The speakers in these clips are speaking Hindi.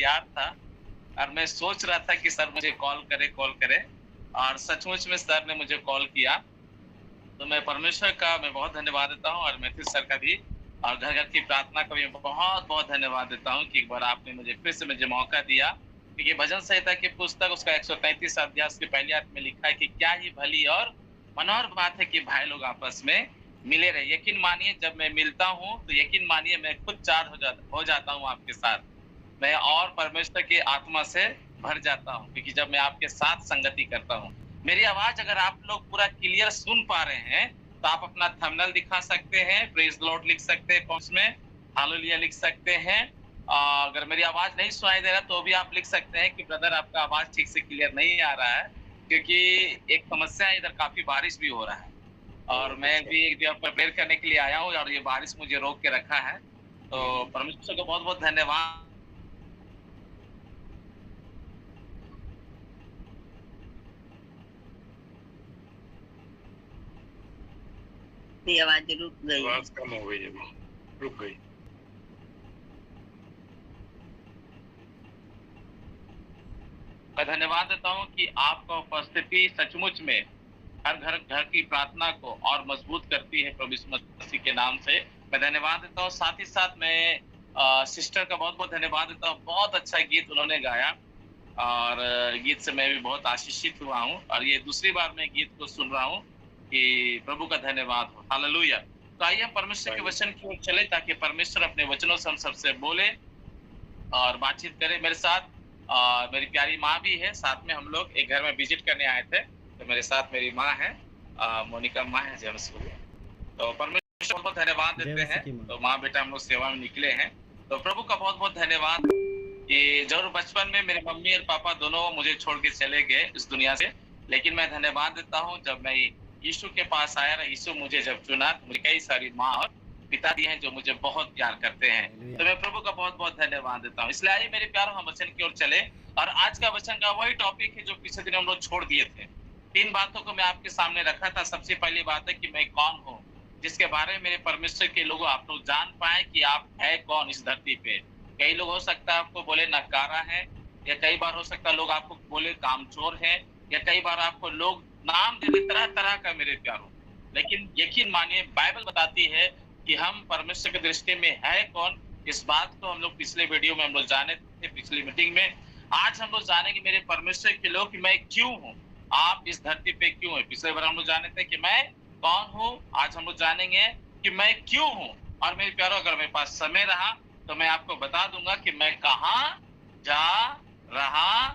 तैयार था और मैं सोच रहा था कि सर मुझे कॉल करे और सचमुच में सर ने मुझे कॉल किया। तो मैं परमेश्वर का मैं बहुत धन्यवाद देता हूँ और मैथ्यू सर का भी और घर-घर की प्रार्थना का भी बहुत-बहुत धन्यवाद देता हूँ कि एक बार आपने मुझे फिर से मुझे मौका दिया। क्योंकि भजन संहिता की पुस्तक उसका 133 अध्याय उसके पहली आयत में लिखा है कि क्या ही भली और मनोहर बात है कि भाई लोग आपस में मिले रहे। यकीन मानिए जब मैं मिलता हूँ, तो यकीन मानिए मैं खुद चार्ज हो जाता हूँ आपके साथ। मैं और परमेश्वर की आत्मा से भर जाता हूँ क्योंकि जब मैं आपके साथ संगति करता हूँ। मेरी आवाज़ अगर आप लोग पूरा क्लियर सुन पा रहे हैं, तो आप अपना थंबनेल दिखा सकते हैं, प्रेज़ द लॉर्ड लिख सकते हैं कमेंट्स में, हालेलुया लिख सकते हैं। अगर मेरी आवाज़ नहीं सुनाई दे रहा तो भी आप लिख सकते हैं कि ब्रदर आपका आवाज़ ठीक से क्लियर नहीं आ रहा है, क्योंकि एक समस्या है इधर काफ़ी बारिश भी हो रहा है। और मैं अच्छा। भी एक जगह पर प्रेयर करने के लिए आया हूँ और ये बारिश मुझे रोक के रखा है। तो परमेश्वर को बहुत-बहुत धन्यवाद। मेरी आवाज़ रुक गई है। आवाज़ कम हो गई अभी, रुक गई। मैं धन्यवाद देता हूँ कि आपका उपस्थिति सचमुच में हर घर की प्रार्थना को और मजबूत करती है प्रभु यीशु मसीह के नाम से। मैं धन्यवाद देता हूँ, साथ ही साथ मैं सिस्टर का बहुत-बहुत धन्यवाद देता हूँ। बहुत अच्छा गीत उन्होंने गाया और गीत से मैं भी बहुत आशीषित हुआ हूँ और ये दूसरी बार मैं गीत को सुन रहा हूँ कि प्रभु का धन्यवाद हो। हालेलुया! तो आइए हम परमेश्वर के वचन की ओर चले ताकि परमेश्वर अपने वचनों से हम सबसे बोले और बातचीत करें मेरे साथ। मेरी प्यारी माँ भी है, साथ में हम लोग एक घर में विज़िट करने आए थे, तो मेरे साथ मेरी माँ है, मोनिका माँ है जेम्स को। तो परमेश्वर को बहुत धन्यवाद देते हैं, तो माँ-बेटा हम लोग सेवा में निकले हैं। तो प्रभु का बहुत-बहुत धन्यवाद कि ज़रूर बचपन में मेरे मम्मी और पापा दोनों मुझे छोड़ के चले गए इस दुनिया से, लेकिन मैं धन्यवाद देता हूँ जब मैं यीशु के पास आया ना, यीशु मुझे जब चुना, तो मुझे कई सारी माँ और पिता दिए हैं जो मुझे बहुत प्यार करते हैं। तो मैं प्रभु का बहुत-बहुत धन्यवाद देता हूँ। इसलिए आइए मेरे प्यारों हम वचन की ओर चले और आज का वचन का वही टॉपिक है जो पिछले दिन हम लोग छोड़ दिए थे। 3 बातों को मैं आपके सामने रखा था। सबसे पहली बात है कि मैं कौन हूँ? जिसके बारे में मेरे परमेश्वर के लोगों आप लोग जान पाएँ कि आप है कौन इस धरती पे। कई लोग हो सकता है आपको बोले नकारा है, या कई बार हो सकता है लोग आपको बोले कामचोर है, या कई बार आपको लोग नाम दे दे तरह-तरह का मेरे प्यारों। लेकिन यकीन मानिए बाइबल बताती है कि हम परमेश्वर की दृष्टि में है कौन, इस बात को हम लोग पिछले वीडियो में हम लोग जाने थे, पिछली मीटिंग में। आज हम लोग जानेंगे मेरे परमेश्वर के लोग कि मैं क्यों हूँ? आप इस धरती पे क्यों हैं? पिछले बार हम लोग जाने थे कि मैं कौन हूँ? आज हम लोग जानेंगे कि मैं क्यों हूँ? और मेरे प्यारों अगर मेरे पास समय रहा तो मैं आपको बता दूँगा कि मैं कहाँ जा रहा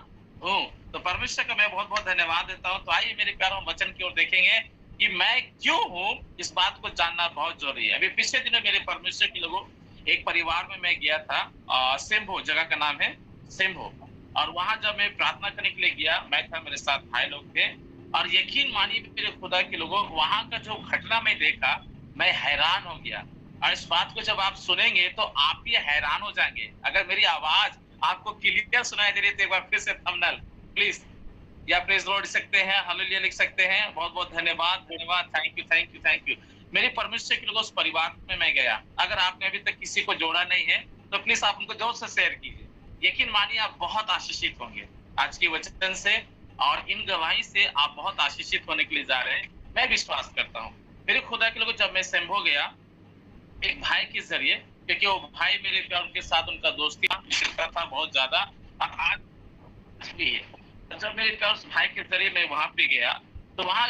हूँ। तो परमेश्वर का मैं बहुत-बहुत धन्यवाद देता हूँ। तो आइए मेरे प्यारों हम वचन की ओर देखेंगे कि मैं क्यों हूँ, इस बात को जानना बहुत ज़रूरी है। अभी पिछले दिनों मेरे परमेश्वर के लोगों एक परिवार में मैं गया था, सिम्भो जगह का नाम है सिम्भो, और वहाँ जब मैं प्रार्थना करने के लिए गया, मैं था, मेरे साथ भाई लोग थे और यकीन मानिए मेरे खुदा के लोगों वहाँ का जो घटना मैं देखा, मैं हैरान हो गया। और इस बात को जब आप सुनेंगे तो आप भी हैरान हो जाएँगे। अगर मेरी आवाज़ आपको क्लियर सुनाई दे रही है तो एक बार फिर से थंबनेल प्लीज़ या प्रेज़ द लॉर्ड लिख सकते हैं, हालेलुया लिख सकते हैं। बहुत-बहुत धन्यवाद, धन्यवाद, thank you, thank you, thank you. मेरे परमेश्वर के लोगों उस परिवार में मैं गया। अगर आपने अभी तक किसी को जोड़ा नहीं है, तो प्लीज़ आप उनको ज़रूर से शेयर कीजिए। यकीन मानिए आप बहुत आशीषित होंगे आज के वचन से और इन गवाही से आप बहुत आशीषित होने के लिए जा रहे हैं, मैं विश्वास करता हूँ। मेरे खुदा के लोगों जब मैं सिम्भो गया, एक भाई के ज़रिए, क्योंकि वो भाई मेरे प्यार उनके साथ उनका दोस्ती मित्रता था बहुत ज़्यादा और आज भी है। तो जब मेरे प्यार उस भाई के ज़रिए मैं वहाँ पे गया, तो वहाँ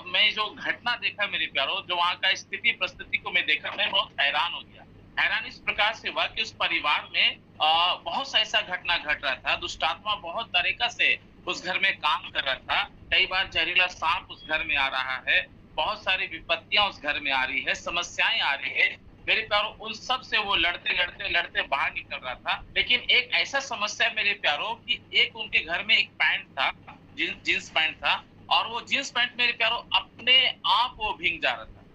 मैं जो घटना देखा मेरे प्यारों, जो वहाँ का स्थिति परिस्थिति को मैं देखा, मैं बहुत हैरान हो गया। हैरान इस प्रकार से हुआ कि उस परिवार में बहुत सा ऐसा घटना घट रहा था, दुष्ट आत्मा बहुत तरीका से उस घर में काम कर रहा था। कई बार जहरीला साँप उस घर में आ रहा है, बहुत सारी विपत्तियाँ उस घर में आ रही है, समस्याएँ आ रही है। मेरे प्यारों उन सब से वो लड़ते बाहर निकल रहा था। लेकिन एक ऐसा समस्या मेरे प्यारों कि एक उनके घर में एक पैंट था, जीन्स पैंट था और वो जीन्स पैंट मेरे प्यारों अपने आप वो भीग जा रहा था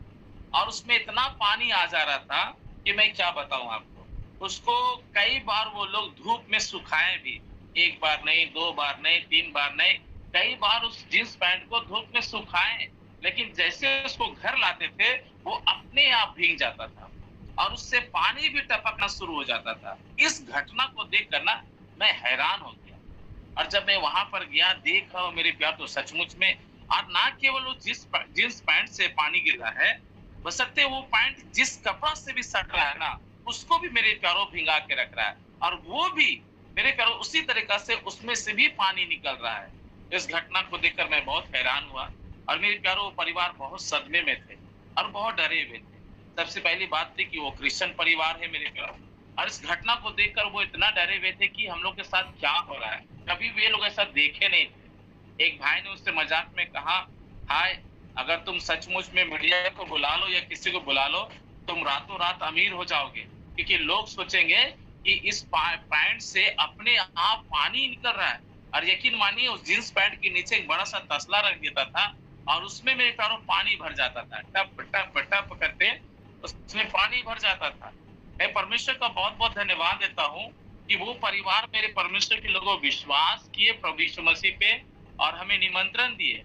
और उसमें इतना पानी आ जा रहा था कि मैं क्या बताऊँ आपको। उसको कई बार वो लोग धूप में सुखाए भी, 1 बार नहीं, 2 बार नहीं, 3 बार नहीं, कई बार उस जीन्स पैंट को धूप में सुखाए, लेकिन जैसे उसको घर लाते थे, वो अपने आप भीग जाता था और उससे पानी भी टपकना शुरू हो जाता था। इस घटना को देखकर ना मैं हैरान हो गया। और जब मैं वहां पर गया देखा मेरे प्यार तो सचमुच में, और ना केवल वो जींस पैंट से पानी गिर रहा है, बशर्ते वो पैंट जिस कपड़ा से भी सट रहा है ना, उसको भी मेरे प्यारों भिंगा के रख रहा है, और वो भी मेरे प्यारों उसी तरीका से उसमें से भी पानी निकल रहा है। इस घटना को देखकर मैं बहुत हैरान हुआ, और मेरे प्यारों परिवार बहुत सदमे में थे और बहुत डरे हुए थे। सबसे पहली बात थी कि वो क्रिश्चियन परिवार है मेरे प्यारों, और इस घटना को देखकर वो इतना डरे हुए थे कि हम लोग के साथ क्या हो रहा है, कभी भी ये लोग ऐसा देखे नहीं थे। एक भाई ने उससे मजाक में कहा, हाय, अगर तुम सचमुच में मीडिया को बुला लो या किसी को बुला लो, तुम रातों रात अमीर हो जाओगे, क्योंकि लोग सोचेंगे कि इस पैंट से अपने आप पानी निकल रहा है। और यकीन मानिए उस जींस पैंट के नीचे एक बड़ा सा तसला रख देता था, और उसमें मेरे पैरों पानी भर जाता था, टप टप टप करते उसमें पानी भर जाता था। मैं परमेश्वर का बहुत बहुत धन्यवाद देता हूँ कि वो परिवार मेरे परमेश्वर के लोगों विश्वास किए प्रभु यीशु मसीह पे, और हमें निमंत्रण दिए,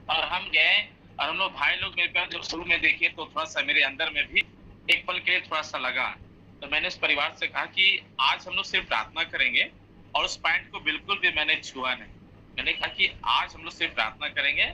और हम गए। और हम लोग भाई लोग मेरे प्यार जब शुरू में देखे तो थोड़ा सा मेरे अंदर में भी एक पल के लिए थोड़ा सा लगा। तो मैंने इस परिवार से कहा कि आज हम लोग सिर्फ प्रार्थना करेंगे, और उस पैंट को बिल्कुल भी मैंने छुआ नहीं। मैंने कहा कि आज हम लोग सिर्फ प्रार्थना करेंगे,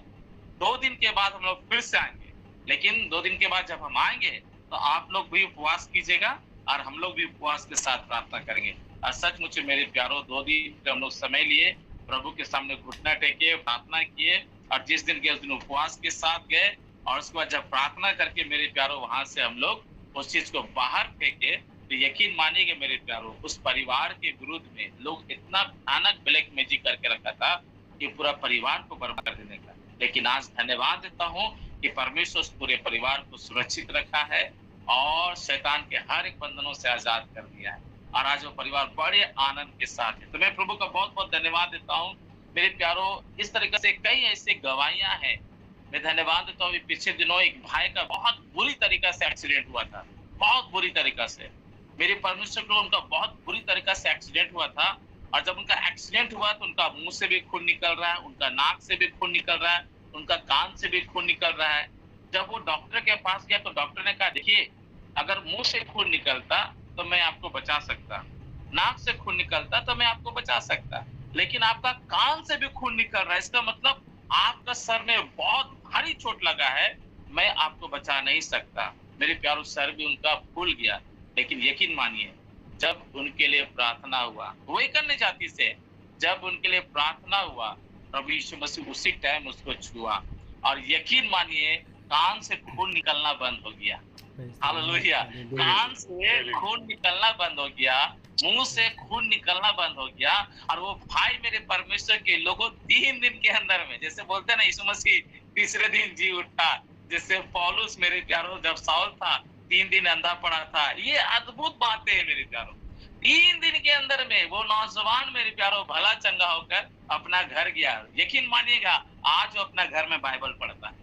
2 दिन के बाद हम लोग फिर से आएंगे, लेकिन 2 दिन के बाद जब हम आएंगे तो आप लोग भी उपवास कीजिएगा, और हम लोग भी उपवास के साथ प्रार्थना करेंगे। और सचमुच मेरे प्यारों 2 दिन हम लोग समय लिए, प्रभु के सामने घुटना टेके, प्रार्थना किए, और जिस दिन के उस दिन उपवास के साथ गए, और उसके बाद जब प्रार्थना करके मेरे प्यारों वहां से हम लोग उस चीज को बाहर फेंके, तो यकीन मानिएगा मेरे प्यारों उस परिवार के विरुद्ध में लोग इतना भयानक ब्लैक मैजिक करके रखा था कि पूरा परिवार को बर्बाद कर देने का। लेकिन आज धन्यवाद देता हूँ कि परमेश्वर उस पूरे परिवार को सुरक्षित रखा है, और शैतान के हर एक बंधनों से आजाद कर दिया है, और आज वो परिवार बड़े आनंद के साथ है। तो मैं प्रभु का बहुत बहुत धन्यवाद देता हूँ मेरे प्यारों। इस तरीके से कई ऐसे गवाहियां हैं। मैं धन्यवाद देता हूँ, पिछले दिनों एक भाई का बहुत बुरी तरीका से एक्सीडेंट हुआ था, बहुत बुरी तरीका से। मेरे परमेश्वर को उनका बहुत बुरी तरीका से एक्सीडेंट हुआ था, और जब उनका एक्सीडेंट हुआ तो उनका मुंह से भी खून निकल रहा है, उनका नाक से भी खून निकल रहा है, उनका कान से भी खून निकल रहा है। जब वो डॉक्टर के पास गया तो डॉक्टर ने कहा, देखिए अगर मुंह से खून निकलता तो मैं आपको बचा सकता, नाक से खून निकलता तो मैं आपको बचा सकता, लेकिन आपका कान से भी खून निकल रहा है, इसका मतलब आपका सर में बहुत भारी चोट लगा है, मैं आपको बचा नहीं सकता। मेरे प्यारों सर भी उनका फूल गया, लेकिन यकीन मानिए जब उनके लिए प्रार्थना हुआ, वो एक अन्य जाति से जब उनके लिए प्रार्थना हुआ, प्रभु यीशु मसीह उसी टाइम उसको छुआ, और यकीन मानिए कान से खून निकलना बंद हो गया। हालेलुया। कान से खून निकलना बंद हो गया, मुंह से खून निकलना बंद हो गया, और वो भाई मेरे परमेश्वर के लोगों 3 दिन के अंदर में, जैसे बोलते हैं ना यीशु मसीह तीसरे दिन जी उठा, जैसे पौलुस मेरे प्यारों जब साउल था 3 दिन अंधा पड़ा था। ये अद्भुत बातें हैं मेरे प्यारों। 3 दिन के अंदर में वो नौजवान मेरे प्यारों भला चंगा होकर अपना घर गया। यकीन मानिएगा आज वो अपना घर में बाइबल पढ़ता है।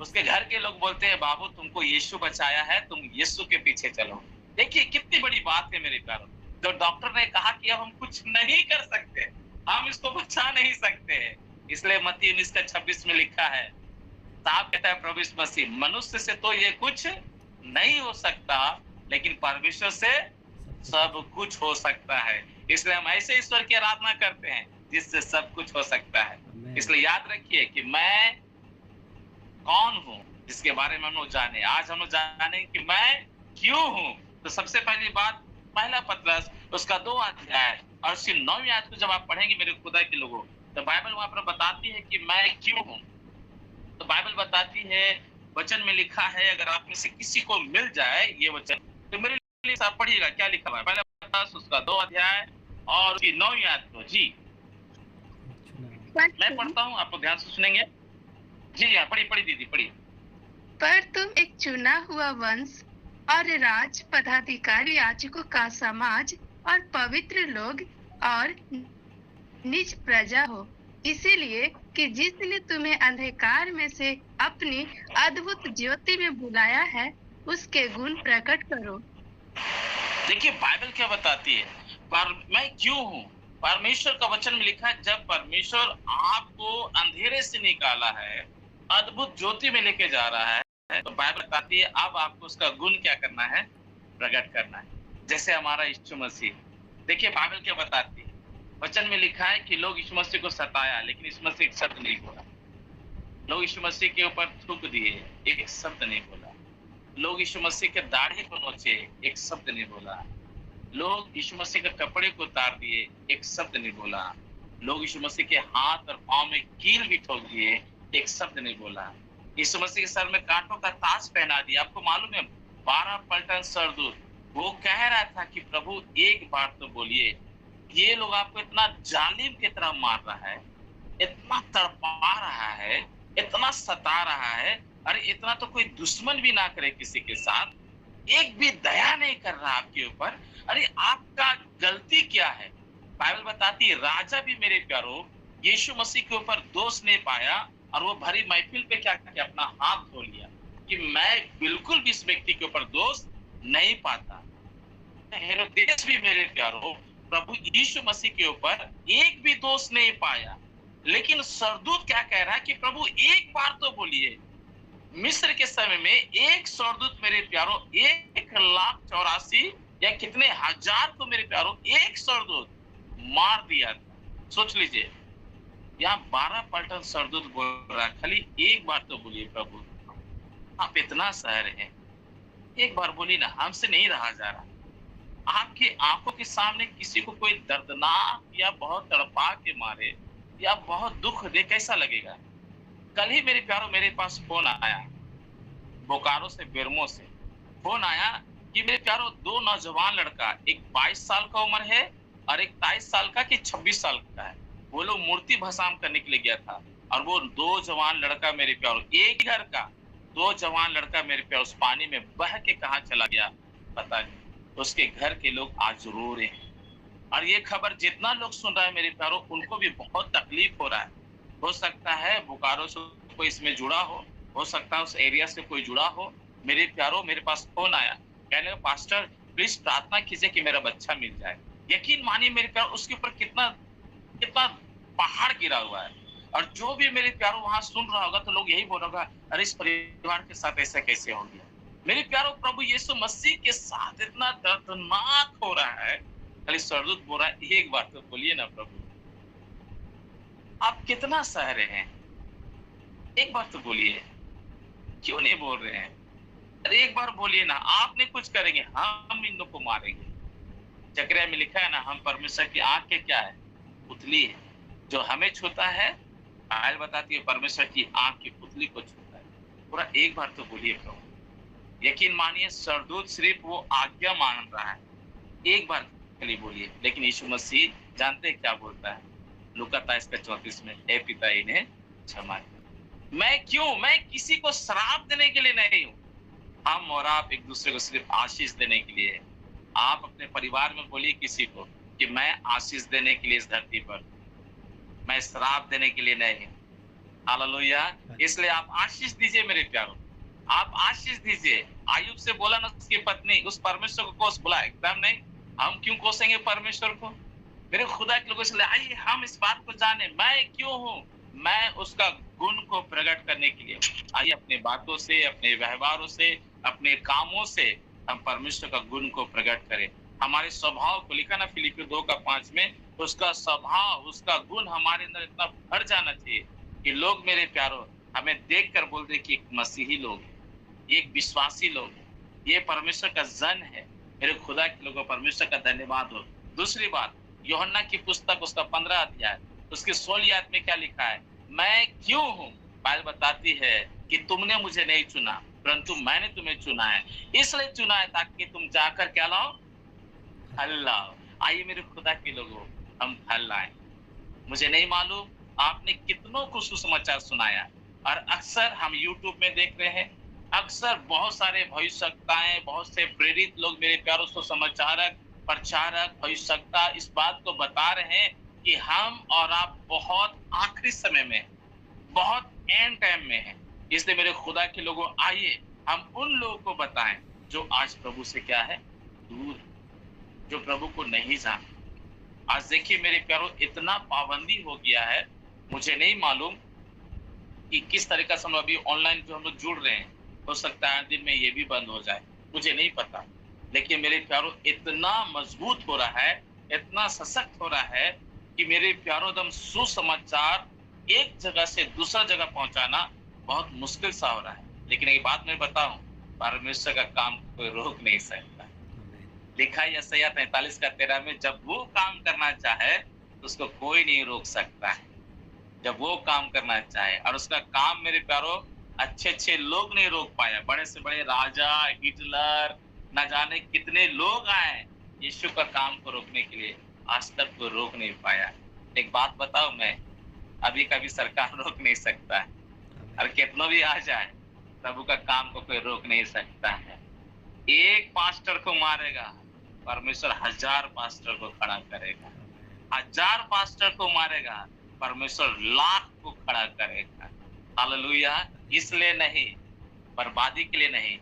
उसके घर के लोग बोलते हैं, बाबू तुमको यीशु बचाया है, तुम यीशु के पीछे चलो। देखिए कितनी बड़ी बात है मेरे प्यारों। जो डॉक्टर ने कहा कि अब हम कुछ नहीं कर सकते, हम इसको बचा नहीं सकते हैं, इसलिए मत्ती 19:26 में लिखा है, साहब कहता है प्रभु यीशु मसीह, मनुष्य से तो ये कुछ नहीं हो सकता, लेकिन परमेश्वर से सब कुछ हो सकता है। इसलिए हम ऐसे ईश्वर की आराधना करते हैं जिससे सब कुछ हो सकता है। इसलिए याद रखिए कि मैं कौन हूँ, जिसके बारे में हम लोग जाने। आज हम लोग जाने कि मैं क्यों हूँ। तो सबसे पहली बात, पहला पत्रस उसका 2 अध्याय और उसकी 9वीं आयत को जब आप पढ़ेंगे मेरे खुदा के लोगों, तो बाइबल वहां पर बताती है कि मैं क्यों हूँ। तो बाइबल बताती है, वचन में लिखा है, अगर आप में से किसी को मिल जाए ये वचन तो मेरे लिए आप पढ़िएगा क्या लिखा हुआ है। पहला पत्रस उसका 2 अध्याय और उसकी 9वीं आयत को। जी मैं पढ़ता हूँ, आपको ध्यान से सुनेंगे। जी हाँ, पढ़ी दीदी पढ़ी। पर तुम एक चुना हुआ वंश और राज, पदाधिकारी, याजकों का समाज और पवित्र लोग और निज प्रजा हो, इसीलिए कि जिसने तुम्हें अंधकार में से अपनी अद्भुत ज्योति में बुलाया है, उसके गुण प्रकट करो। देखिए बाइबल क्या बताती है, पर मैं क्यों हूँ। परमेश्वर का वचन में लिखा है, जब परमेश्वर आपको अंधेरे से निकाला है, अद्भुत ज्योति में लेके जा रहा है, तो बाइबल बताती है अब आपको उसका गुण क्या करना है, प्रकट करना है। जैसे हमारा यीशु मसीह, देखिए बाइबल क्या बताती है, वचन में लिखा है कि लोग यीशु मसीह को सताया, लेकिन यीशु मसीह एक शब्द नहीं बोला। लोग यीशु मसीह के ऊपर थूक दिए, एक शब्द नहीं बोला। लोग यीशु मसीह के दाढ़ी को नोचे, एक शब्द नहीं बोला। लोग यीशु मसीह के कपड़े को उतार दिए, एक शब्द नहीं बोला। लोग यीशु मसीह के हाथ और पांव में कील भी ठोक दिए, एक शब्द नहीं बोला। यीशु मसीह के सर में कांटों का ताज पहना दिया। आपको मालूम है 12 पलटन सरदूत वो कह रहा था कि प्रभु एक बार तो बोलिए। ये लोग आपको इतना जालिम की तरह मार रहा है, इतना तड़पा रहा है, इतना सता रहा है। अरे इतना तो कोई दुश्मन भी ना करे किसी के साथ, एक भी दया नहीं कर रहा आपके ऊपर। अरे आपका गलती क्या है? बाइबल बताती है राजा भी मेरे प्यारो यीशु मसीह के ऊपर दोष नहीं पाया, और वो भरी महफिल पे क्या किया, अपना हाथ धो लिया कि मैं बिल्कुल भी इस व्यक्ति के ऊपर दोष नहीं पाता। हेरोदेस भी मेरे प्यारो प्रभु यीशु मसीह के ऊपर एक भी दोष नहीं पाया, लेकिन सरदूत क्या कह रहा है कि प्रभु एक बार तो बोलिए। मिस्र के समय में एक सरदूत मेरे प्यारो 1,84,000 या कितने हजार को मेरे प्यारो एक सरदूत मार दिया था। सोच लीजिए, यहाँ 12 पलटन सरदूत बोल रहा है, खाली एक बार तो बोलिए प्रभु, आप इतना सह रहे हैं, एक बार बोलिए ना, हमसे नहीं रहा जा रहा। आपकी आंखों के सामने किसी को कोई दर्दनाक या बहुत तड़पा के मारे या बहुत दुख दे, कैसा लगेगा? कल ही मेरे प्यारो मेरे पास फोन आया बोकारो से, बेरमो से फोन आया कि मेरे प्यारो 2 नौजवान लड़का, एक 22 साल का उम्र है और एक 23 साल का कि 26 साल का है, वो लोग मूर्ति भस्म करने के लिए गया था। और वो 2 जवान लड़का मेरे प्यारो, एक घर का 2 जवान लड़का मेरे प्यारो उस पानी में बह के कहाँ चला गया पता नहीं। उसके घर के लोग आज रो रहे हैं, और ये खबर जितना लोग सुन रहा है मेरे प्यारो उनको भी बहुत तकलीफ हो रहा है। हो सकता है बोकारो से कोई इसमें जुड़ा हो सकता है उस एरिया से कोई जुड़ा हो। मेरे प्यारो मेरे पास फोन आया, कहने लगा पास्टर प्लीज प्रार्थना कीजिए कि मेरा बच्चा मिल जाए। यकीन मानिए मेरे प्यारो उसके ऊपर कितना पहाड़ गिरा हुआ है, और जो भी मेरे प्यारो वहां सुन रहा होगा तो लोग यही बोल रहा होगा, अरे इस परिवार के साथ ऐसा कैसे हो गया। मेरे प्यारो प्रभु यीशु मसीह के साथ इतना दर्दनाक हो रहा है। खाली सरदूत बोल रहा है, एक बार तो बोलिए ना प्रभु, आप कितना सह रहे हैं, एक बार तो बोलिए, क्यों नहीं बोल रहे हैं? अरे एक बार बोलिए ना, आप नहीं कुछ करेंगे, हम इन लोग को मारेंगे। जकरिया में लिखा है ना, हम परमेश्वर की आंख के क्या है, पुतली है, जो हमें छूता है बाइबल बताती है परमेश्वर की आंख की पुतली को छूता है। पूरा एक बार तो बोलिए प्रभु। यकीन मानिए सरदूत सिर्फ वो आज्ञा मान रहा है, एक बार के लिए बोलिए, लेकिन यीशु मसीह जानते हैं क्या बोलता है लूका 23:34 में, हे पिता इन्हें क्षमा कर। मैं किसी को श्राप देने के लिए नहीं हूँ, हम और आप एक दूसरे को सिर्फ आशीष देने के लिए। आप अपने परिवार में बोलिए किसी को कि मैं आशीष देने के लिए इस धरती पर, मैं श्राप देने के लिए नहीं। हालेलुया। इसलिए आप आशीष दीजिए मेरे प्यारों, आप आशीष दीजिए। आयुब से बोला ना उसकी पत्नी, उस परमेश्वर को कोस बोला, एकदम नहीं, हम क्यों कोसेंगे परमेश्वर को, मेरे खुदा के लोगों से। आइए हम इस बात को जाने, मैं क्यों हूँ, मैं उसका गुण को प्रकट करने के लिए। आइए अपने बातों से, अपने व्यवहारों से, अपने कामों से हम परमेश्वर का गुण को प्रकट करें। हमारे स्वभाव को लिखा ना फिलिपियो 2:5 में, उसका स्वभाव, उसका गुण हमारे अंदर इतना भर जाना चाहिए कि लोग मेरे प्यारों हमें देखकर बोल दे कि एक मसीही लोग है, ये एक विश्वासी लोग है, ये परमेश्वर का जन है। मेरे खुदा के लोगों परमेश्वर का धन्यवाद हो। दूसरी बात, यूहन्ना की पुस्तक उसका 15 अध्याय उसके 16 आयत में क्या लिखा है, मैं क्यों हूँ। बाइबल बताती है कि तुमने मुझे नहीं चुना परंतु मैंने तुम्हें चुना है, इसलिए चुना है ताकि तुम जाकर क्या लाओ, फल लाओ। आइए मेरे खुदा के लोगों हम फल लाएं। मुझे नहीं मालूम आपने कितनों को सुसमाचार सुनाया, और अक्सर हम YouTube में देख रहे हैं, अक्सर बहुत सारे भविष्यवक्ताएं, बहुत से प्रेरित लोग मेरे प्यारों सुसमाचारक, प्रचारक, भविष्यवक्ता इस बात को बता रहे हैं कि हम और आप बहुत आखिरी समय में, बहुत एंड टाइम में हैं। इसलिए मेरे खुदा के लोगों आइए हम उन लोगों को बताएं जो आज प्रभु से क्या है, दूर, जो प्रभु को नहीं जानते। आज देखिए मेरे प्यारों इतना पाबंदी हो गया है, मुझे नहीं मालूम कि किस तरीका से हम अभी ऑनलाइन जो हम लोग जुड़ रहे हैं, हो सकता है दिन में ये भी बंद हो जाए, मुझे नहीं पता। लेकिन मेरे प्यारों इतना मजबूत हो रहा है इतना सशक्त हो रहा है कि मेरे प्यारों दम सुसमाचार एक जगह से दूसरा जगह पहुंचाना बहुत मुश्किल सा हो रहा है। लेकिन एक बात मैं बताऊं, परमेश्वर का काम कोई रोक नहीं सकता। लिखा है यशायाह 43:13 में, जब वो काम करना चाहे तो उसको कोई नहीं रोक सकता है। जब वो काम करना चाहे, और उसका काम मेरे प्यारों अच्छे अच्छे लोग नहीं रोक पाया। बड़े से बड़े राजा, हिटलर, न जाने कितने लोग आए यीशु का काम को रोकने के लिए, आज तक कोई रोक नहीं पाया। एक बात बताओ, मैं अभी कभी सरकार रोक नहीं सकता है, और कितना भी आ जाए प्रभु का काम को कोई रोक नहीं सकता है। एक पास्टर को मारेगा, परमेश्वर 1000 पास्टर को खड़ा करेगा। 1000 पास्टर को मारेगा, परमेश्वर लाख को खड़ा करेगा। हालेलुया। इसलिए नहीं, बर्बादी के लिए नहीं,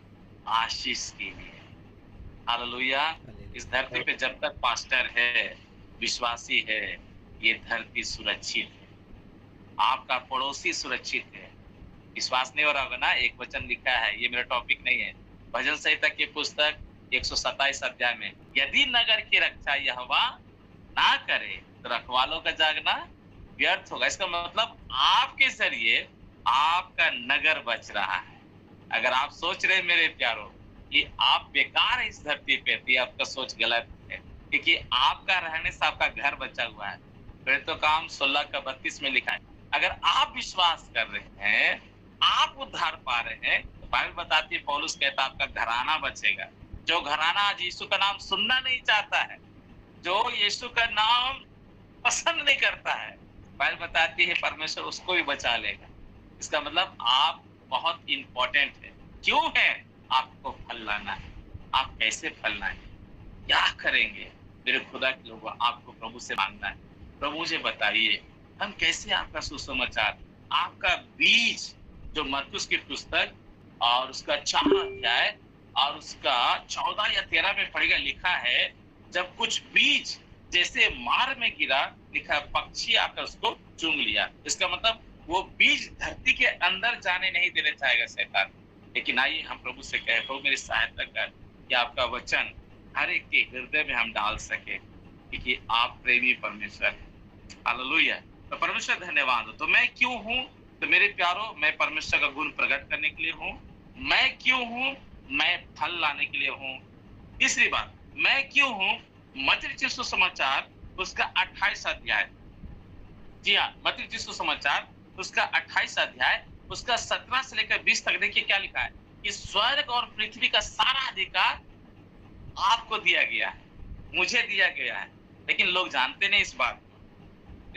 आशीष के लिए। हालेलुया। इस धरती पे जब तक पास्टर है, विश्वासी है, ये धरती सुरक्षित है। आपका पड़ोसी सुरक्षित है। विश्वास नहीं हो रहा होगा ना, एक वचन लिखा है, ये मेरा टॉपिक नहीं है, भजन संहिता की पुस्तक 127 अध्याय में, यदि नगर की रक्षा यहोवा ना करे तो रखवालों का जागना व्यर्थ होगा। इसका मतलब आपके जरिए आपका नगर बच रहा है। अगर आप सोच रहे मेरे प्यारों कि आप बेकार है इस धरती पे, तो आपका सोच गलत है, क्योंकि आपका रहने से आपका घर बचा हुआ है। फिर तो काम 16:32 में लिखा है, अगर आप विश्वास कर रहे हैं, आप उद्धार पा रहे हैं, तो बाइबल बताती है, पौलुस कहता है आपका घराना बचेगा। जो घराना आज यीशु का नाम सुनना नहीं चाहता है, जो यीशु का नाम पसंद नहीं करता है, बाइबल बताती है परमेश्वर उसको भी बचा लेगा। इसका मतलब आप बहुत इंपॉर्टेंट है। क्यों है? आपको फल लाना है। आप कैसे फल लाएंगे, क्या करेंगे? मेरे खुदा के लोगों, आपको प्रभु से मांगना है, प्रभु मुझे बताइए हम कैसे आपका सुसमाचार, आपका बीज जो मरकुस की पुस्तक और उसका 4 अध्याय और उसका 14 या 13 में पढ़ेगा, लिखा है जब कुछ बीज जैसे मार में गिरा, लिखा है पक्षी आकर उसको चुंग लिया। इसका मतलब वो बीज धरती के अंदर जाने नहीं देना चाहेगा शैतान। लेकिन आइए हम प्रभु से कहे, प्रभु मेरी सहायता कर कि आपका वचन हर एक के हृदय में हम डाल सके, क्योंकि आप प्रेमी परमेश्वर हैं। हालेलुया। तो परमेश्वर धन्यवाद हो। तो मैं क्यों हूँ? तो मेरे प्यारों, मैं परमेश्वर का गुण प्रकट करने के लिए हूँ। मैं क्यों हूँ? मैं फल लाने के लिए हूँ। तीसरी बात, मैं क्यों हूँ? मत्ती रचित सुसमाचार उसका 28 अध्याय, जी हाँ, मत्ती रचित सुसमाचार उसका 28 अध्याय उसका 17 से लेकर 20 तक देखिए क्या लिखा है कि स्वर्ग और पृथ्वी का सारा अधिकार आपको दिया गया है, मुझे दिया गया है। लेकिन लोग जानते नहीं इस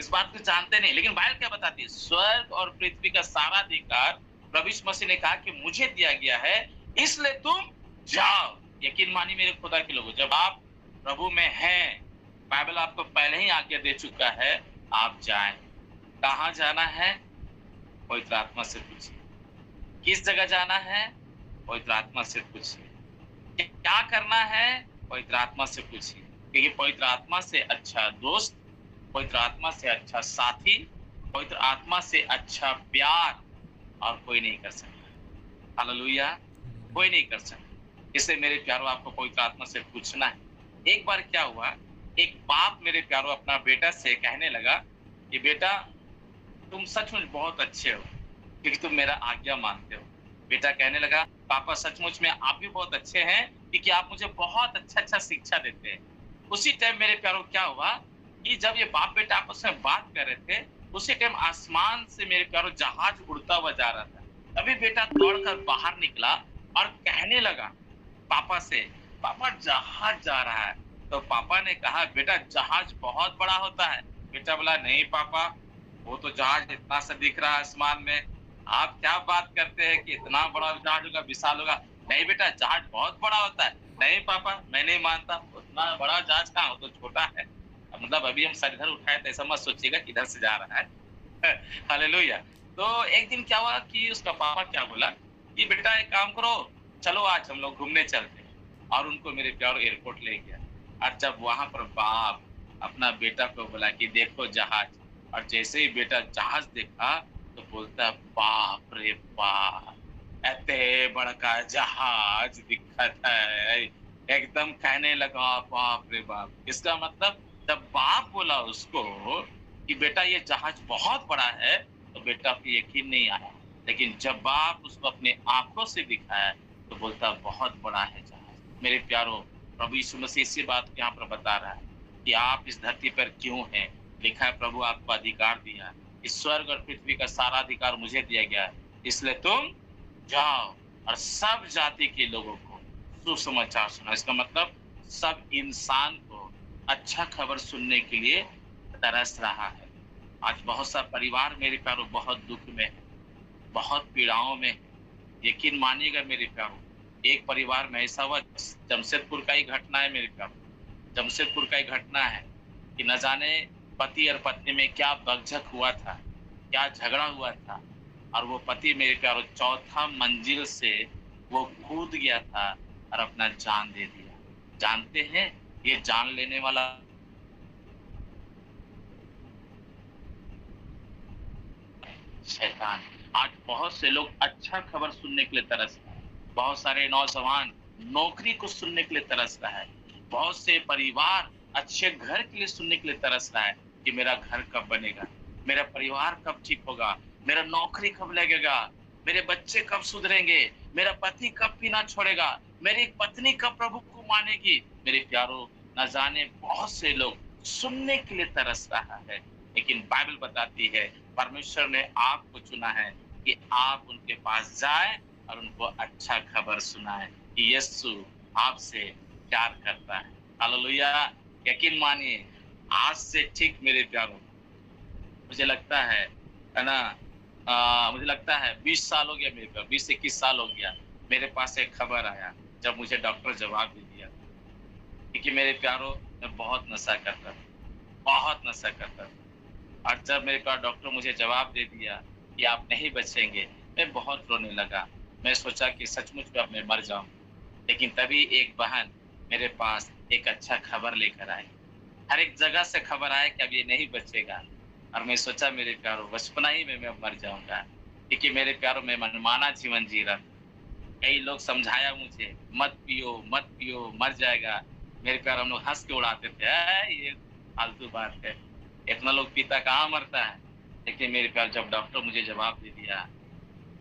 बात को जानते नहीं। लेकिन बाइबल क्या बताती है? स्वर्ग और पृथ्वी का सारा अधिकार प्रभु यीशु मसीह ने कहा कि मुझे दिया गया है, इसलिए तुम जाओ। यकीन मानिए मेरे खुदा के लोगों, जब आप प्रभु में हैं, बाइबल आपको पहले ही आज्ञा दे चुका है, आप जाएं। कहाँ जाना है? पवित्र आत्मा से पूछिए। किस जगह जाना है? पवित्र आत्मा से पूछिए। क्या करना है? पवित्र आत्मा से पूछिए। क्योंकि पवित्र आत्मा से अच्छा दोस्त, पवित्र आत्मा से अच्छा साथी, पवित्र आत्मा से अच्छा प्यार और कोई नहीं कर सकता। हालेलुया। कोई नहीं कर सकता। इसलिए मेरे प्यारों, आपको पवित्र आत्मा से पूछना है। एक बार क्या हुआ, एक बाप मेरे प्यारों अपना बेटा से कहने लगा कि बेटा तुम सचमुच बहुत अच्छे हो, क्योंकि तुम मेरा आज्ञा मानते हो। बेटा कहने लगा पापा सचमुच में आप भी बहुत अच्छे हैं, क्योंकि आप मुझे बहुत अच्छा शिक्षा देते हैं। उसी टाइम मेरे प्यारों क्या हुआ कि जब ये बाप बेटा आपस में बात कर रहे थे, उसी टाइम आसमान से मेरे प्यारों जहाज उड़ता हुआ जा रहा था। तभी बेटा दौड़कर बाहर निकला और कहने लगा पापा से, पापा जहाज जा रहा है। तो पापा ने कहा बेटा जहाज बहुत बड़ा होता है। बेटा बोला नहीं पापा, वो तो जहाज इतना सा दिख रहा है आसमान में, आप क्या बात करते हैं कि इतना बड़ा जहाज होगा, विशाल होगा। नहीं बेटा जहाज बहुत बड़ा होता है। नहीं पापा मैं नहीं मानता, उतना बड़ा जहाज कहाँ, वो तो छोटा है। मतलब अभी हम सर इधर उठाए तो ऐसा मत सोचिएगा कि इधर से जा रहा है। हालेलुया। तो एक दिन क्या हुआ कि उसका पापा क्या बोला कि बेटा एक काम करो, चलो आज हम लोग घूमने चलते हैं। और उनको मेरे प्यार एयरपोर्ट ले गया। और जब वहां पर बाप अपना बेटा को बोला कि देखो जहाज, और जैसे ही बेटा जहाज देखा तो बोलता बाप रे बाप, एते बड़का जहाज दिखत है। एकदम कहने लगा बाप रे बाप। इसका मतलब जब बाप बोला उसको कि बेटा ये जहाज बहुत बड़ा है, तो बेटा को यकीन नहीं आया। लेकिन जब बाप उसको अपने आंखों से दिखाया तो बोलता बहुत बड़ा है जहाज। मेरे प्यारो, प्रभु यीशु मसीह इसी बात को यहाँ पर बता रहा है कि आप इस धरती पर क्यों हैं। लिखा है प्रभु आपको अधिकार दिया, इस स्वर्ग और पृथ्वी का सारा अधिकार मुझे दिया गया है, इसलिए तुम जाओ और सब जाति के लोगों को सुसमाचार सुनाओ। इसका मतलब सब इंसान को अच्छा खबर सुनने के लिए तरस रहा है। आज बहुत सा परिवार मेरे प्यारो बहुत दुख में है, बहुत पीड़ाओं में है। यकीन मानिएगा मेरे प्यारो, एक परिवार में ऐसा हुआ, जमशेदपुर का ही घटना है मेरे प्यारो, जमशेदपुर का ही घटना है कि न जाने पति और पत्नी में क्या बकझक हुआ था, क्या झगड़ा हुआ था, और वो पति मेरे प्यारो चौथा मंजिल से वो कूद गया था और अपना जान दे दिया। जानते हैं ये जान लेने वाला शैतान। आज बहुत से लोग अच्छा खबर सुनने के लिए तरस रहे हैं, बहुत सारे नौजवान नौकरी को सुनने के लिए तरस रहा है, बहुत से परिवार अच्छे घर के लिए सुनने के लिए तरस रहा है कि मेरा घर कब बनेगा, मेरा परिवार कब ठीक होगा, मेरा नौकरी कब लगेगा, मेरे बच्चे कब सुधरेंगे, मेरा पति कब पीना छोड़ेगा, मेरी पत्नी कब प्रभु को मानेगी। मेरे प्यारो, न जाने बहुत से लोग सुनने के लिए तरस रहा है, लेकिन बाइबल बताती है परमेश्वर ने आपको चुना है कि आप उनके पास जाए और उनको अच्छा खबर सुनाए कि यीशु आपसे प्यार करता है। हालेलुया। यकीन मानिए, आज से ठीक मेरे प्यारो, मुझे लगता है ना, मुझे लगता है 20 साल हो गया, मेरे पास 20-21 साल हो गया, मेरे पास एक खबर आया जब मुझे डॉक्टर जवाब दे दिया, क्योंकि मेरे प्यारो मैं बहुत नशा करता था, बहुत नशा करता था। और जब मेरे पास डॉक्टर मुझे जवाब दे दिया कि आप नहीं बचेंगे, मैं बहुत रोने लगा। मैं सोचा कि सचमुच में अब मैं मर जाऊं। लेकिन तभी एक बहन मेरे पास एक अच्छा खबर लेकर आई। हर एक जगह से खबर आया कि अब ये नहीं बचेगा, और मैं सोचा मेरे प्यारो बचपना ही में मैं मर जाऊंगा, क्योंकि मेरे प्यारो मैं मनमाना जीवन जी रहा। कई लोग समझाया मुझे मत पियो मत पियो, मर जाएगा। मेरे प्यारो हम लोग हंस के उड़ाते थे, ये फालतू बात है, इतना लोग पीता कहाँ मरता है। लेकिन मेरे प्यार, जब डॉक्टर मुझे जवाब दे दिया,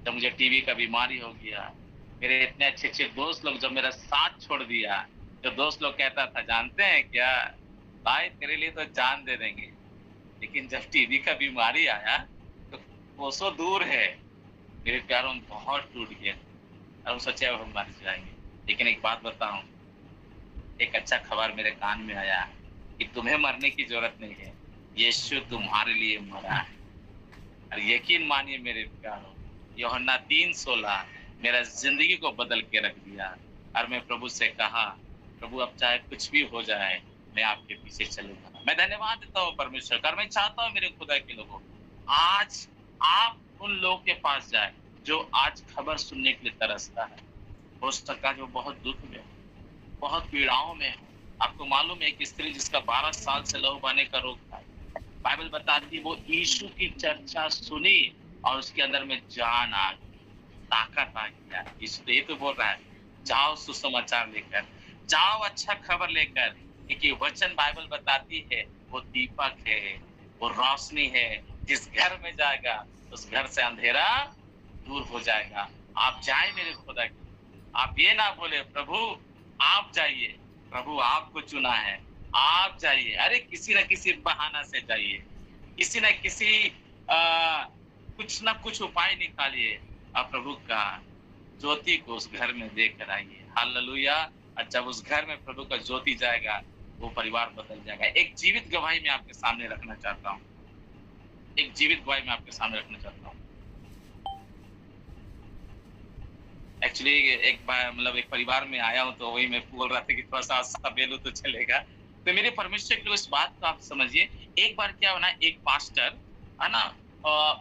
जब मुझे टीबी का बीमारी हो गया, मेरे इतने अच्छे अच्छे दोस्त लोग जब मेरा साथ छोड़ दिया, जो दोस्त लोग कहता था जानते हैं क्या भाई तेरे लिए तो जान दे देंगे, लेकिन जब टीबी का बीमारी आया तो कोसों दूर है। मेरे प्यारों में बहुत टूट गया और हम सोचे अब हम मर जाएंगे। लेकिन एक बात बताऊं, एक अच्छा खबर मेरे कान में आया कि तुम्हें मरने की जरूरत नहीं है, यीशु तुम्हारे लिए मरा है। और यकीन मानिए मेरे प्यारों, यूहन्ना 3:16 मेरा जिंदगी को बदल के रख दिया। और मैं प्रभु से कहा, प्रभु अब चाहे कुछ भी हो जाए मैं आपके पीछे चलूंगा। मैं धन्यवाद देता हूँ परमेश्वर का। मैं चाहता हूँ मेरे खुदा के लोगों, आज आप उन लोगों के पास जाए जो आज खबर सुनने के लिए तरसता है। हो सकता है जो बहुत दुख में, बहुत पीड़ाओं में। आपको मालूम है एक स्त्री जिसका 12 साल से लहू बहने का रोग था, बाइबल बताती है वो यीशु की चर्चा सुनी और उसके अंदर में जान आ गई, ताकत आ गया। यीशु तो ये तो बोल रहा है, जाओ सुसमाचार लेकर, जाओ अच्छा खबर लेकर, क्योंकि वचन बाइबल बताती है वो दीपक है, वो रोशनी है, जिस घर में जाएगा उस घर से अंधेरा दूर हो जाएगा। आप जाए मेरे खुदा की, आप ये ना बोले प्रभु आप जाइए, प्रभु आपको चुना है, आप जाइए। अरे किसी न किसी बहाना से जाइए, किसी न किसी कुछ ना कुछ उपाय निकालिए, आप प्रभु का ज्योति को उस घर में देकर आइए। हालेलुया। और जब उस घर में प्रभु का ज्योति जाएगा वो परिवार बदल जाएगा। एक जीवित गवाही मैं आपके सामने रखना चाहता हूँ, एक जीवित गवाही मैं आपके सामने रखना चाहता हूँ। एक्चुअली एक बार मतलब एक परिवार में आया हूँ तो वही मैं बोल रहा था कि थोड़ा सा सबेलू तो चलेगा। तो मेरे परमेश्वर के इस बात को आप समझिए। एक बार क्या हुआ ना, एक पास्टर है ना,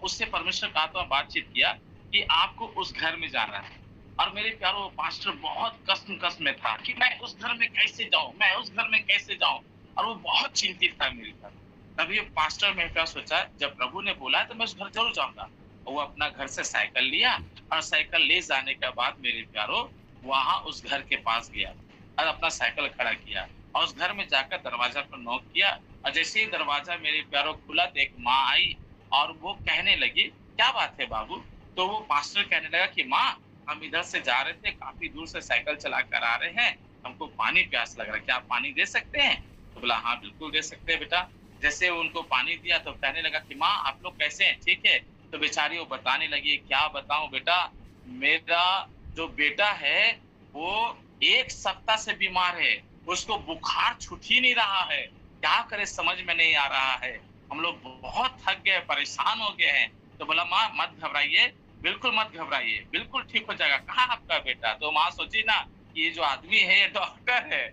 उससे परमेश्वर का आत्मा बातचीत किया कि आपको उस घर में जाना है। और मेरे प्यारो पास्टर बहुत कष्ट में था कि मैं उस घर में कैसे जाऊं, मैं उस घर में कैसे जाऊं, और वो बहुत चिंतित था मेरे पर। तभी पास्टर मेरे पास सोचा जब प्रभु ने बोला है तो मैं उस घर जरूर जाऊंगा। वो अपना घर से साइकिल लिया और साइकिल ले जाने के बाद मेरे प्यारो वहां उस घर के पास गया और अपना साइकिल खड़ा किया और उस घर में जाकर दरवाजा पर नॉक किया और जैसे ही दरवाजा मेरे प्यारों खुला तो एक माँ आई और वो कहने लगी, क्या बात है बाबू? तो वो पास्टर कहने लगा कि माँ, हम इधर से जा रहे थे, काफी दूर से साइकिल चला कर आ रहे हैं, हमको पानी प्यास लग रहा है, क्या आप पानी दे सकते हैं? तो बोला हाँ बिल्कुल दे सकते हैं बेटा। जैसे उनको पानी दिया तो कहने लगा कि माँ आप लोग कैसे हैं, ठीक है? तो बेचारी वो बताने लगी, क्या बताऊं बेटा, मेरा जो बेटा है वो 1 सप्ताह से बीमार है, उसको बुखार छूट ही नहीं रहा है, क्या करे समझ में नहीं आ रहा है, हम लोग बहुत थक गए, परेशान हो गए हैं। तो बोला माँ मत घबराइए, बिल्कुल मत घबराइए, बिल्कुल ठीक हो जाएगा। कहाँ आपका बेटा? तो माँ सोची ना कि ये जो आदमी है ये डॉक्टर है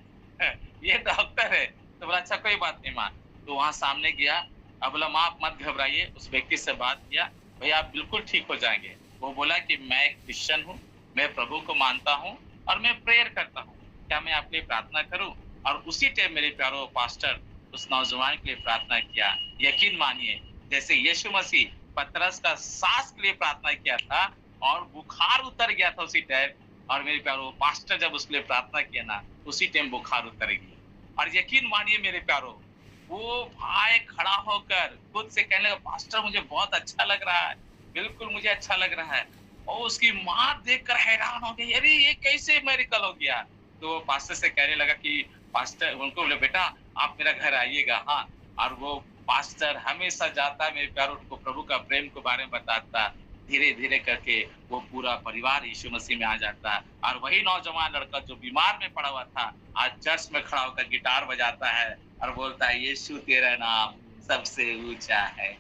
ये डॉक्टर है। तो बोला अच्छा कोई बात नहीं माँ। तो वहाँ सामने गया, अब बोला माँ आप मत घबराइए, उस व्यक्ति से बात किया, भैया आप बिल्कुल ठीक हो जाएंगे। वो बोला कि मैं एक क्रिश्चियन हूँ, मैं प्रभु को मानता हूँ और मैं प्रेयर करता हूँ, क्या मैं आपके लिए प्रार्थना करूँ? और उसी टाइम मेरे प्यारो पास्टर उस नौजवान के लिए प्रार्थना किया। यकीन मानिए, जैसे यीशु मसीह पतरस का सांस के लिए प्रार्थना किया था और बुखार उतर गया था उसी टाइम, और मेरे प्यारो पास्टर जब उसके लिए प्रार्थना किया ना, उसी टाइम बुखार उतर गया। और यकीन मानिए मेरे प्यारो, वो भाई खड़ा होकर खुद से कहने लगा पास्टर मुझे बहुत अच्छा लग रहा है, बिल्कुल मुझे अच्छा लग रहा है। और उसकी माँ देखकर हैरान हो गई, अरे ये कैसे मेरिकल हो गया? तो वो पास्टर से कहने लगा कि पास्टर, उनको बोले बेटा आप मेरा घर आइएगा। हाँ, और वो पास्टर हमेशा जाता, मेरे प्यार उनको प्रभु का प्रेम के बारे में बताता, धीरे धीरे करके वो पूरा परिवार यीशु मसीह में आ जाता। और वही नौजवान लड़का जो बीमार में पड़ा हुआ था, आज चर्च में खड़ा होकर गिटार बजाता है और बोलता है यीशु तेरा नाम सबसे ऊंचा है।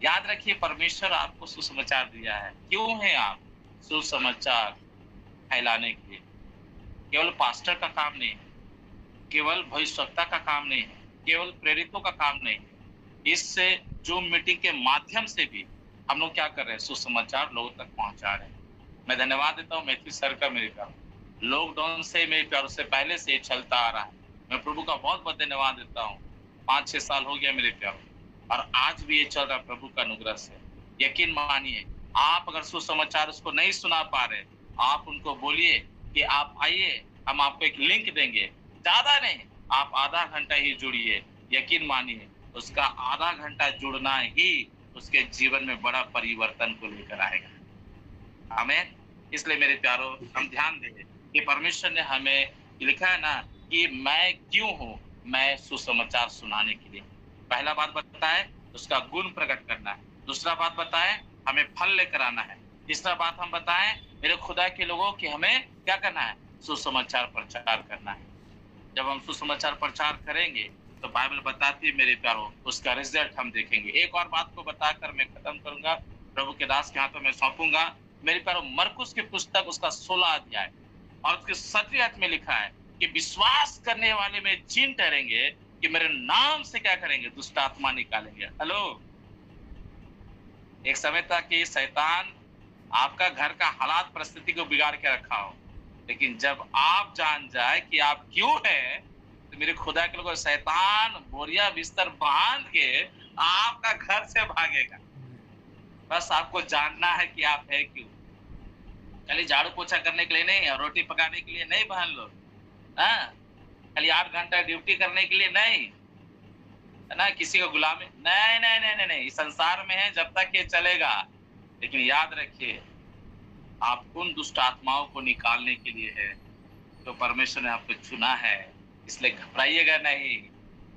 याद रखिए, परमेश्वर आपको सुसमाचार दिया है। क्यों है आप? सुसमाचार फैलाने के लिए। केवल पास्टर का काम नहीं है, केवल भविष्यवक्ता का काम नहीं है, केवल प्रेरितों का काम नहीं है। इससे जूम मीटिंग के माध्यम से भी हम लोग क्या कर रहे हैं? सुसमाचार लोगों तक पहुंचा रहे हैं। मैं धन्यवाद देता हूँ मैथ्यू सर का, मेरे प्यार लॉकडाउन से मेरे प्यार से पहले से चलता आ रहा है। मैं प्रभु का बहुत बहुत धन्यवाद देता हूँ। 5-6 साल हो गया मेरे प्यार, और आज भी ये चल रहा है प्रभु का अनुग्रह से। यकीन मानिए, आप अगर सुसमाचार उसको नहीं सुना पा रहे, आप उनको बोलिए कि आप आइए, हम आपको एक लिंक देंगे, ज्यादा नहीं, आप आधा घंटा ही जुड़िए। यकीन मानिए, उसका आधा घंटा जुड़ना ही उसके जीवन में बड़ा परिवर्तन को लेकर आएगा। आमीन। इसलिए मेरे प्यारो, हम ध्यान दें कि परमेश्वर ने हमें लिखा है ना कि मैं क्यों हूँ, मैं सुसमाचार सुनाने के लिए। पहला बात बताए उसका गुण प्रकट करना है, दूसरा बात बताए हमें फल लेकर आना है, तीसरा बात हम बताएं मेरे खुदा के लोगों कि हमें क्या करना है? सुसमाचार प्रचार करना है। जब हम सुसमाचार प्रचार करेंगे तो बाइबल बताती है मेरे प्यारों, उसका रिजल्ट हम देखेंगे। एक और बात को बताकर मैं खत्म करूंगा, प्रभु के दास के हाथों में सौंपूंगा। मेरे प्यारों, मरकुस की पुस्तक उसका 16 अध्याय और उसके 7वें में लिखा है कि विश्वास करने वाले में चिन्ह ठहरेंगे कि मेरे नाम से क्या करेंगे? दुष्ट आत्मा निकालेंगे। हेलो, एक समय था कि शैतान आपका घर का हालात परिस्थिति को बिगाड़ के रखा हो, लेकिन जब आप जान जाए कि आप क्यों हैं, तो मेरे खुदा के लोगों, शैतान बोरिया बिस्तर बांध के आपका घर से भागेगा। बस आपको जानना है कि आप है क्यों। खाली झाड़ू पोछा करने के लिए नहीं और रोटी पकाने के लिए नहीं बहन लोग, खाली 8 घंटा ड्यूटी करने के लिए नहीं, है ना, किसी को गुलामी नहीं नहीं नहीं नहीं नहीं। इस संसार में है जब तक ये चलेगा, लेकिन याद रखिए आप उन दुष्ट आत्माओं को निकालने के लिए है तो परमेश्वर ने आपको चुना है। इसलिए घबराइएगा नहीं।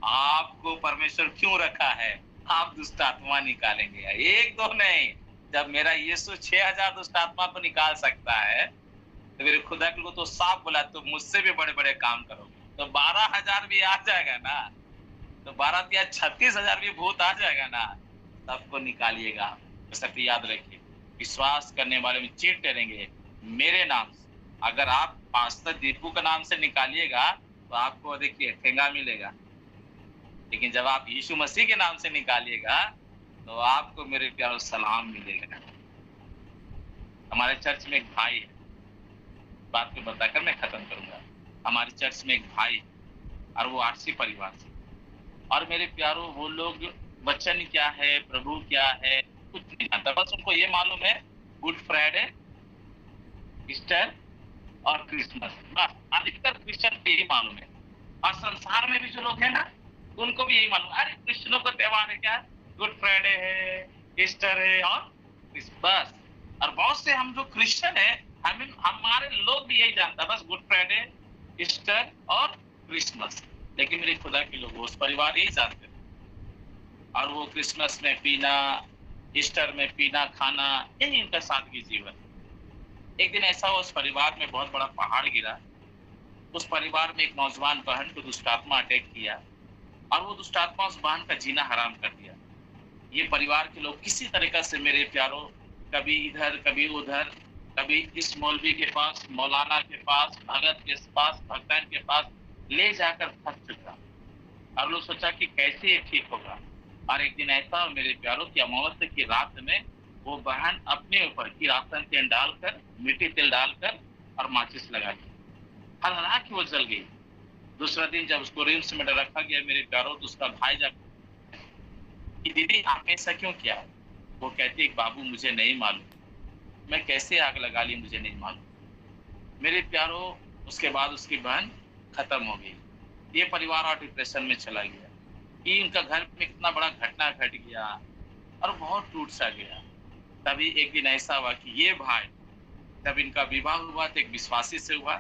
आपको परमेश्वर क्यों रखा है? आप दुष्ट आत्मा निकालेंगे, 1-2 नहीं। जब मेरा यीशु 6000 दुष्ट आत्मा को निकाल सकता है, तो मेरे खुदा को तो साफ बोला तो मुझसे भी बड़े बड़े काम करोगे, तो 12000 भी आ जाएगा ना, तो 12 या 36,000 भी भूत आ जाएगा ना, सबको निकालिएगा। सब याद रखिए, विश्वास करने वाले में चिन्ह ठहरेंगे मेरे नाम से। अगर आप पास्टर दीपू का नाम से निकालिएगा तो आपको देखिए ठेंगा मिलेगा, लेकिन जब आप यीशु मसीह के नाम से निकालिएगा तो आपको मेरे प्यारों सलाम मिलेगा। हमारे चर्च में एक भाई है, बात को बताकर मैं खत्म करूंगा। हमारे चर्च में एक भाई और वो आरसी परिवार से, और मेरे प्यारों वो लोग वचन क्या है, प्रभु क्या है, कुछ नहीं जानता। बस उनको ये मालूम है गुड फ्राइडे, ईस्टर और क्रिसमस, बस। अधिकतर क्रिश्चियन को यही मालूम है। और संसार में भी जो लोग हैं ना, तो उनको भी यही मालूम, अरे क्रिश्चियनों का त्योहार है क्या, गुड फ्राइडे है, ईस्टर है और क्रिसमस। और बहुत से हम जो क्रिश्चियन है, हमारे लोग भी यही जानता है, बस गुड फ्राइडे, ईस्टर और क्रिसमस। लेकिन मेरे खुदा के लोग उस परिवार यही जानते थे, और वो क्रिसमस में पीना, ईस्टर में पीना खाना, यही इनका सादगी जीवन। एक दिन ऐसा हुआ, उस परिवार में बहुत बड़ा पहाड़ गिरा। उस परिवार में एक नौजवान बहन को दुष्ट आत्मा अटैक किया, और वो दुष्ट आत्मा उस बहन का जीना हराम कर दिया। ये परिवार के लोग किसी तरीका से मेरे प्यारों, कभी इधर कभी उधर, कभी इस मौलवी के पास, मौलाना के पास, भगत के पास, भक्तन के पास ले जाकर फंस चुका। और लोग सोचा कि कैसे ये ठीक होगा। और एक दिन ऐसा मेरे प्यारों की अमावस्या की रात में वो बहन अपने ऊपर किरासन तेल डालकर, मिट्टी तेल डालकर और माचिस लगा ली, हालांकि वो जल गई। दूसरा दिन जब उसको रिम्स में रखा गया मेरे प्यारों, तो उसका भाई जाकर कि दीदी आपने ऐसा क्यों किया? वो कहती है बाबू मुझे नहीं मालूम, मैं कैसे आग लगा ली मुझे नहीं मालूम। मेरे प्यारों उसके बाद उसकी बहन खत्म हो गई। ये परिवार और डिप्रेशन में चला गया कि इनका घर में कितना बड़ा घटना घट गया और बहुत टूट सा गया। तभी एक दिन ऐसा हुआ कि ये भाई, जब इनका विवाह हुआ तो एक विश्वासी से हुआ,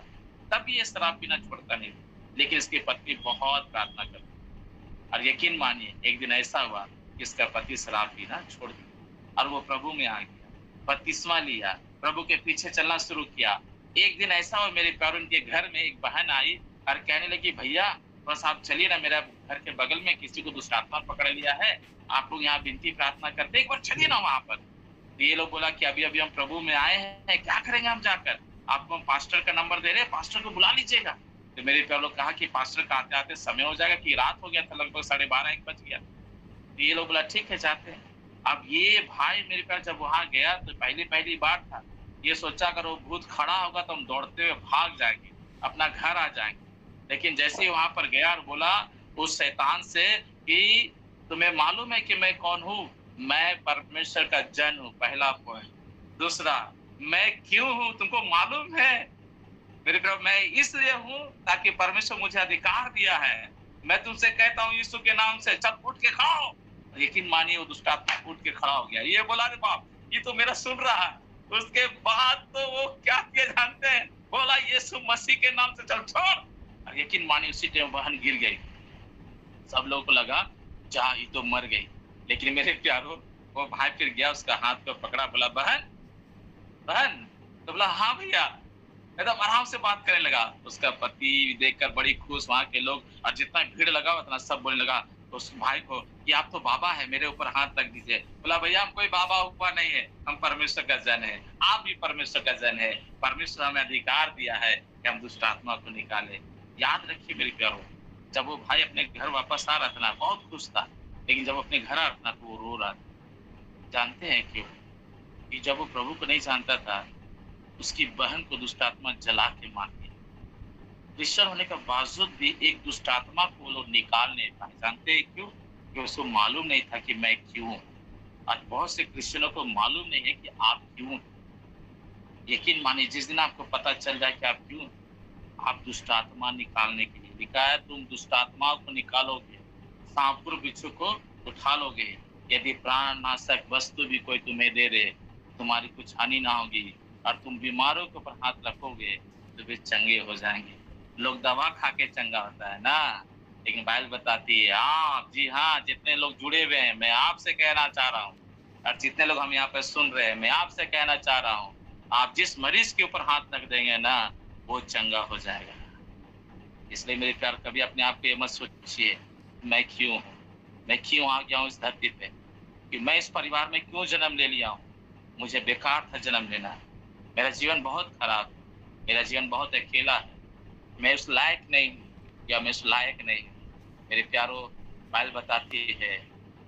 तब ये शराब पीना छोड़ता नहीं, लेकिन इसकी पत्नी बहुत प्रार्थना करती। और यकीन मानिए एक दिन ऐसा हुआ कि इसका पति शराब पीना छोड़ दिया और वो प्रभु में आ गया, बपतिस्मा लिया, प्रभु के पीछे चलना शुरू किया। एक दिन ऐसा हुआ मेरे प्यारों, उनके घर में एक बहन आई और कहने लगी भैया बस आप चलिए ना, मेरा घर के बगल में किसी को दुष्ट आत्मा पकड़ लिया है, आप लोग यहाँ विनती प्रार्थना करते, एक बार चलिए ना वहां पर। तो ये लोग बोला कि अभी अभी हम प्रभु में आए हैं, क्या करेंगे हम जाकर, आपको हम पास्टर का नंबर दे रहे हैं, पास्टर को बुला लीजिएगा। तो मेरे प्यारे लोग कहा कि पास्टर का आते आते समय हो जाएगा, कि रात हो गया था, लगभग 12:30-1 बज गया। तो ये लोग बोला ठीक है जाते हैं। अब ये भाई मेरे प्यार जब वहां गया तो पहली बार था, ये सोचा अगर वो भूत खड़ा होगा तो हम दौड़ते हुए भाग जाएंगे, अपना घर आ जाएंगे। लेकिन जैसे ही वहां पर गया और बोला उस शैतान से कि तुम्हें मालूम है कि मैं कौन हूँ? मैं परमेश्वर का जन हूँ, पहला पॉइंट। दूसरा, मैं क्यों हूँ तुमको मालूम है? मेरे प्रभु मैं इसलिए हूँ ताकि परमेश्वर मुझे अधिकार दिया है। मैं तुमसे कहता हूँ यीशु के नाम से चल उठ के खड़ा हो। यकीन मानिए वो दुष्ट आत्मा उठ के खड़ा हो गया। ये बोला रे बाप ये तो मेरा सुन रहा है। उसके बाद तो वो क्या किया जानते हैं? बोला यीशु मसीह के नाम से चल छोड़। और यकीन मानिए उसी टाइम बहन गिर गई। सब लोगों को लगा जा ये तो मर गई। लेकिन मेरे प्यारों वो भाई फिर गया, उसका हाथ को पकड़ा, बोला बहन बहन। तो बोला हाँ भैया, एकदम आराम से बात करने लगा। उसका पति देखकर बड़ी खुश, वहां के लोग, और जितना भीड़ लगा उतना सब बोलने लगा तो उस भाई को कि आप तो बाबा है, मेरे ऊपर हाथ रख दीजिए। बोला भैया हम कोई बाबा हुआ नहीं है, हम परमेश्वर का जन है, आप भी परमेश्वर का जन है। परमेश्वर हमें अधिकार दिया है कि हम दुष्ट आत्मा को निकाले। याद रखिए मेरे प्यारों, जब वो भाई अपने घर वापस आ रहा था ना, बहुत खुश था, लेकिन जब अपने घर आ रहा था तो वो रो रहा था। जानते हैं क्यों? कि जब वो प्रभु को नहीं जानता था, उसकी बहन को दुष्ट आत्मा जला के मार दिया। क्रिश्चियन होने के बावजूद भी एक दुष्ट आत्मा को वो लोग निकाल नहीं पाए। जानते हैं क्यों? कि उसको मालूम नहीं था कि मैं क्यों हूँ। आज बहुत से क्रिश्चियनों को मालूम नहीं है कि आप क्यों। यकीन मानिए जिस दिन आपको पता चल जाए कि आप क्यों, आप दुष्ट आत्मा निकालने के लिए लिखा है, तुम दुष्ट आत्माओं को निकालोगे, सांपुर बिच्छू को उठा लोगे। यदि प्राण नाशक वस्तु भी कोई तुम्हें दे दे, तुम्हारी कुछ हानि ना होगी, और तुम बीमारों के ऊपर हाथ रखोगे तो वे चंगे हो जाएंगे। लोग दवा खा के चंगा होता है ना, लेकिन बाइबल बताती है हाँ जी हाँ, जितने लोग जुड़े हुए हैं मैं आपसे कहना चाह रहा हूँ, और जितने लोग हम यहाँ पे सुन रहे हैं मैं आपसे कहना चाह रहा हूँ, आप जिस मरीज के ऊपर हाथ रख देंगे ना वो चंगा हो जाएगा। इसलिए मेरे प्यार कभी अपने आप को ये मत सोचिए मैं क्यों हूँ, मैं क्यों आ गया हूँ इस धरती पे, कि मैं इस परिवार में क्यों जन्म ले लिया हूँ। मुझे बेकार था जन्म लेना, मेरा जीवन बहुत खराब है, मेरा जीवन बहुत अकेला है, मैं उस लायक नहीं हूँ, या मैं उस लायक नहीं हूँ। मेरे प्यारों बाइबल बताती है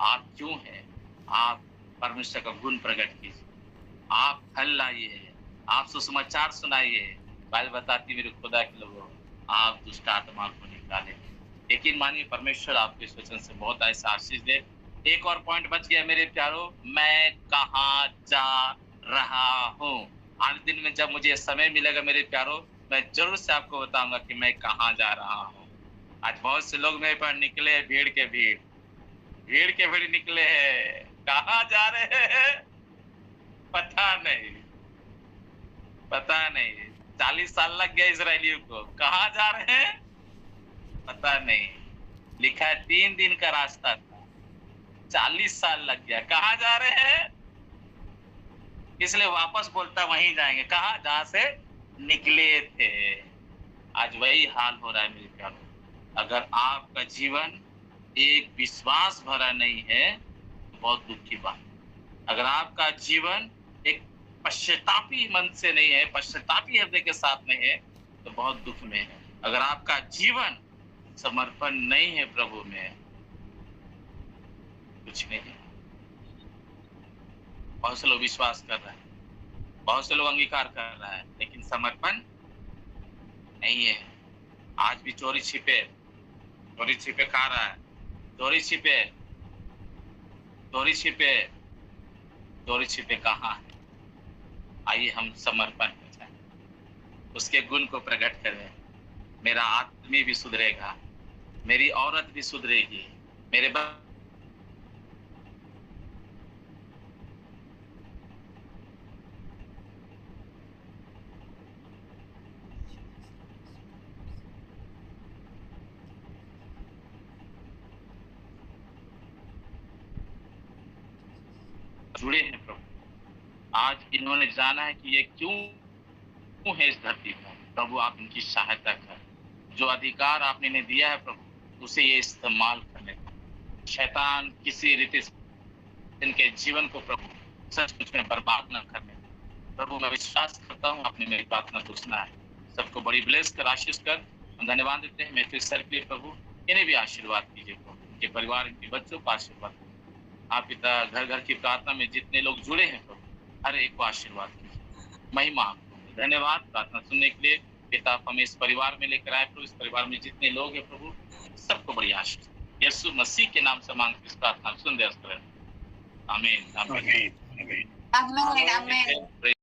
आप क्यों हैं, आप परमेश्वर का गुण प्रकट कीजिए, आप फल लाइए, आप सुसमाचार सुनाइए। बाइबल बताती मेरे खुदा के लोगों आप दुष्ट आत्मा को निकाले। यकीन मानिए परमेश्वर आपके इस वचन से बहुत ऐसा आशीष दे। एक और पॉइंट बच गया मेरे प्यारों, मैं कहाँ जा रहा हूँ। आज दिन में जब मुझे समय मिलेगा मेरे प्यारों, मैं जरूर से आपको बताऊंगा कि मैं कहाँ जा रहा हूँ। आज बहुत से लोग मेरे पास निकले हैं, भीड़ के भीड़ निकले हैं। कहाँ जा रहे हैं पता नहीं। 40 साल लग गया इजरायलियों को, कहाँ जा रहे हैं पता नहीं। लिखा है 3 दिन का रास्ता था, 40 साल लग गया, कहाँ जा रहे हैं? इसलिए वापस बोलता वहीं जाएंगे, कहाँ? जहां से निकले थे। आज वही हाल हो रहा है मेरे प्यारों। अगर आपका जीवन एक विश्वास भरा नहीं है तो बहुत दुख की बात। अगर आपका जीवन एक पश्चातापी मन से नहीं है, पश्चातापी हृदय के साथ नहीं है, तो बहुत दुख में है। अगर आपका जीवन समर्पण नहीं है प्रभु में, कुछ नहीं है। बहुत से लोग विश्वास कर रहे हैं, बहुत से लोग अंगीकार कर रहा है, लेकिन समर्पण नहीं है। आज भी चोरी छिपे खा रहा है, चोरी छिपे कहाँ है? आइए हम समर्पण हो जाए, उसके गुण को प्रकट करें। मेरा आदमी भी सुधरेगा, मेरी औरत भी सुधरेगी, मेरे जुड़े हैं प्रभु। आज इन्होंने जाना है कि ये क्यों है इस धरती पर। प्रभु आप इनकी सहायता कर, जो अधिकार आपने इन्हें दिया है प्रभु, उसे ये इस्तेमाल करने का। शैतान किसी रीति से इनके जीवन को प्रभु सचमुच में बर्बाद न करने। प्रभु मैं विश्वास करता हूँ आपने मेरी प्रार्थना को सुना है। सबको बड़ी ब्लेस कर, आशीष कर, हम धन्यवाद देते हैं। मैं फिर सर के लिए प्रभु इन्हें भी आशीर्वाद कीजिए प्रभु, इनके परिवार, इनके बच्चों को आशीर्वाद। आप पिता घर घर की प्रार्थना में जितने लोग जुड़े हैं प्रभु, हर एक को आशीर्वाद कीजिए। महिमा आपको। धन्यवाद प्रार्थना सुनने के लिए। पिता हमें इस परिवार में लेकर आए प्रभु, इस परिवार में जितने लोग हैं प्रभु, सबको बड़ी आशीष। यीशु मसीह के नाम से मांग इस प्रार्थना सुन दे। आमीन। आमीन। आमीन।